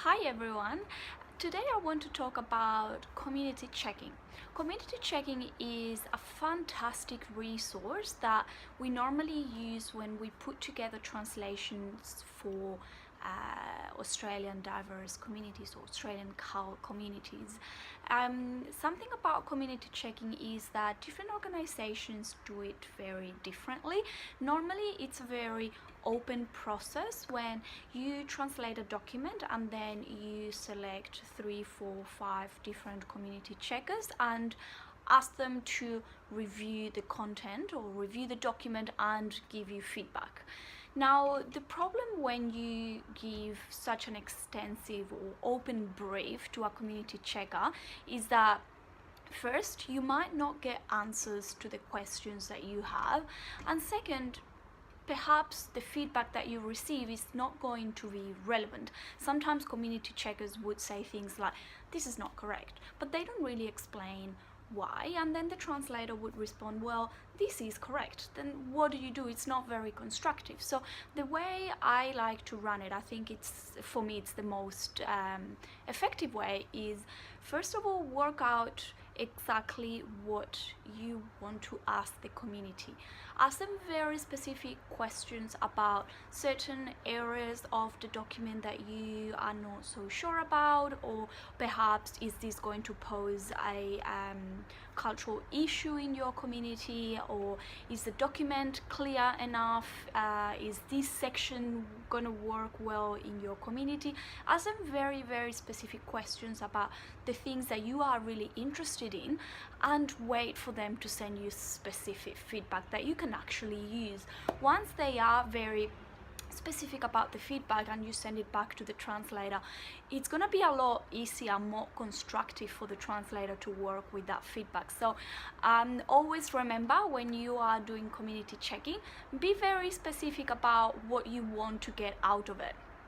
Hi everyone, today I want to talk about community checking. Community checking is a fantastic resource that we normally use when we put together translations for Australian diverse communities or Australian CALD communities. Something about community checking is that different organizations do it very differently. Normally it's a very open process when you translate a document and then you select 3, 4, 5 different community checkers and ask them to review the content or review the document and give you feedback. Now, the problem when you give such an extensive or open brief to a community checker is that first, you might not get answers to the questions that you have, and second, perhaps the feedback that you receive is not going to be relevant. Sometimes community checkers would say things like, this is not correct, but they don't really explain why, and then the translator would respond, well, this is correct. Then what do you do? It's not very constructive. So the way I like to run it, I think for me it's the most effective way, is first of all work out exactly what you want to ask the community. Ask them very specific questions about certain areas of the document that you are not so sure about, or perhaps is this going to pose a cultural issue in your community, or is the document clear enough, is this section going to work well in your community. Ask them very specific questions about the things that you are really interested in, and wait for them to send you specific feedback that you can actually use. Once they are very specific about the feedback and you send it back to the translator, it's going to be a lot easier, more constructive for the translator to work with that feedback. So always remember, when you are doing community checking, be very specific about what you want to get out of it.